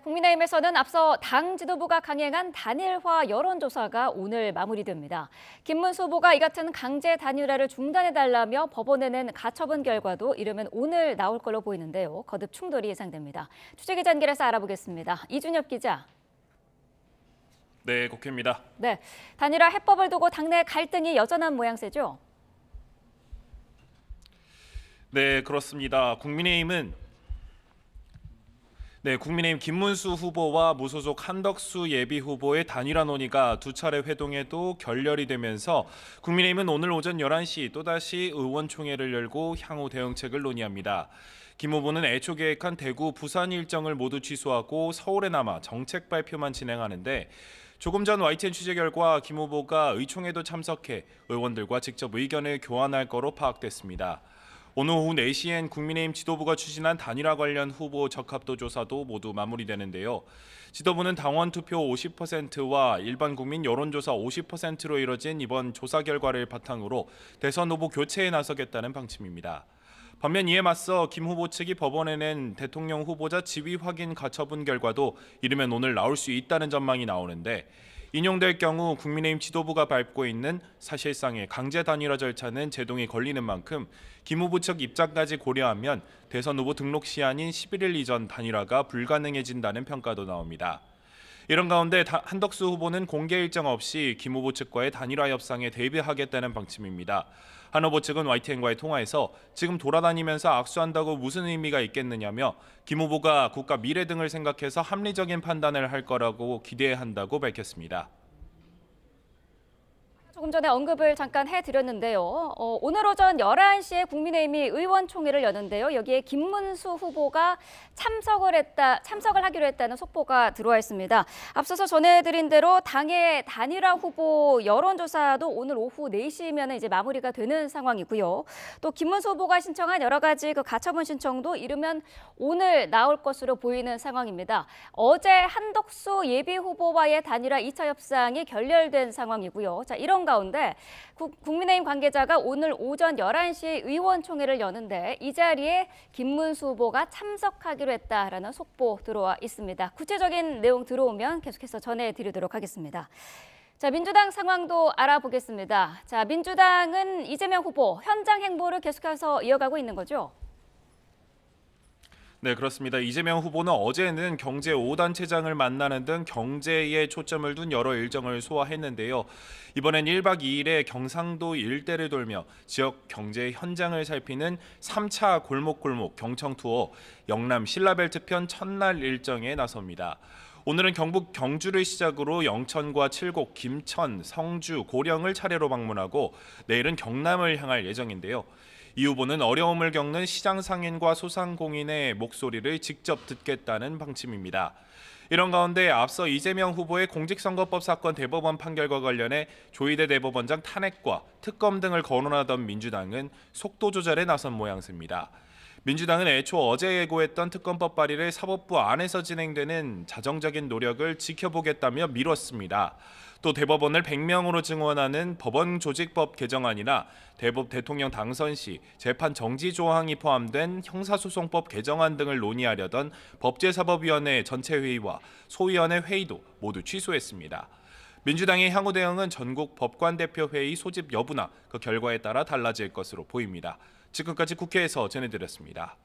국민의힘에서는 앞서 당 지도부가 강행한 단일화 여론조사가 오늘 마무리됩니다. 김문수 후보가 이 같은 강제 단일화를 중단해달라며 법원에 낸 가처분 결과도 이르면 오늘 나올 걸로 보이는데요. 거듭 충돌이 예상됩니다. 취재기자 연결해서 알아보겠습니다. 이준엽 기자. 네, 국회입니다. 네, 단일화 해법을 두고 당내 갈등이 여전한 모양새죠? 네, 그렇습니다. 국민의힘 김문수 후보와 무소속 한덕수 예비 후보의 단일화 논의가 두 차례 회동에도 결렬이 되면서 국민의힘은 오늘 오전 11시 또다시 의원총회를 열고 향후 대응책을 논의합니다. 김 후보는 애초 계획한 대구, 부산 일정을 모두 취소하고 서울에 남아 정책 발표만 진행하는데 조금 전 YTN 취재 결과 김 후보가 의총에도 참석해 의원들과 직접 의견을 교환할 거로 파악됐습니다. 오늘 오후 4시엔 국민의힘 지도부가 추진한 단일화 관련 후보 적합도 조사도 모두 마무리되는데요. 지도부는 당원 투표 50%와 일반 국민 여론조사 50%로 이뤄진 이번 조사 결과를 바탕으로 대선 후보 교체에 나서겠다는 방침입니다. 반면 이에 맞서 김 후보 측이 법원에 낸 대통령 후보자 지위 확인 가처분 결과도 이르면 오늘 나올 수 있다는 전망이 나오는데 인용될 경우 국민의힘 지도부가 밟고 있는 사실상의 강제 단일화 절차는 제동이 걸리는 만큼 김 후보 측 입장까지 고려하면 대선 후보 등록 시한인 11일 이전 단일화가 불가능해진다는 평가도 나옵니다. 이런 가운데 한덕수 후보는 공개 일정 없이 김 후보 측과의 단일화 협상에 대비하겠다는 방침입니다. 한 후보 측은 YTN과의 통화에서 지금 돌아다니면서 악수한다고 무슨 의미가 있겠느냐며 김 후보가 국가 미래 등을 생각해서 합리적인 판단을 할 거라고 기대한다고 밝혔습니다. 조금 전에 언급을 잠깐 해드렸는데요. 오늘 오전 11시에 국민의힘이 의원총회를 여는데요. 여기에 김문수 후보가 참석을 하기로 했다는 속보가 들어와 있습니다. 앞서서 전해드린 대로 당의 단일화 후보 여론조사도 오늘 오후 4시면 이제 마무리가 되는 상황이고요. 또 김문수 후보가 신청한 여러 가지 가처분 신청도 이르면 오늘 나올 것으로 보이는 상황입니다. 어제 한덕수 예비 후보와의 단일화 2차 협상이 결렬된 상황이고요. 자, 이런 가운데 국민의힘 관계자가 오늘 오전 11시에 의원총회를 여는데 이 자리에 김문수 후보가 참석하기로 했다라는 속보 들어와 있습니다. 구체적인 내용 들어오면 계속해서 전해드리도록 하겠습니다. 자, 민주당 상황도 알아보겠습니다. 자, 민주당은 이재명 후보 현장 행보를 계속해서 이어가고 있는 거죠? 네, 그렇습니다. 이재명 후보는 어제는 경제 5단체장을 만나는 등 경제에 초점을 둔 여러 일정을 소화했는데요. 이번엔 1박 2일에 경상도 일대를 돌며 지역 경제 현장을 살피는 3차 골목골목 경청 투어 영남 신라벨트 편 첫날 일정에 나섭니다. 오늘은 경북 경주를 시작으로 영천과 칠곡, 김천, 성주, 고령을 차례로 방문하고 내일은 경남을 향할 예정인데요. 이 후보는 어려움을 겪는 시장 상인과 소상공인의 목소리를 직접 듣겠다는 방침입니다. 이런 가운데 앞서 이재명 후보의 공직선거법 사건 대법원 판결과 관련해 조희대 대법원장 탄핵과 특검 등을 거론하던 민주당은 속도 조절에 나선 모양새입니다. 민주당은 애초 어제 예고했던 특검법 발의를 사법부 안에서 진행되는 자정적인 노력을 지켜보겠다며 미뤘습니다. 또 대법원을 100명으로 증원하는 법원조직법 개정안이나 대통령 당선 시 재판 정지 조항이 포함된 형사소송법 개정안 등을 논의하려던 법제사법위원회 전체 회의와 소위원회 회의도 모두 취소했습니다. 민주당의 향후 대응은 전국 법관대표회의 소집 여부나 그 결과에 따라 달라질 것으로 보입니다. 지금까지 국회에서 전해드렸습니다.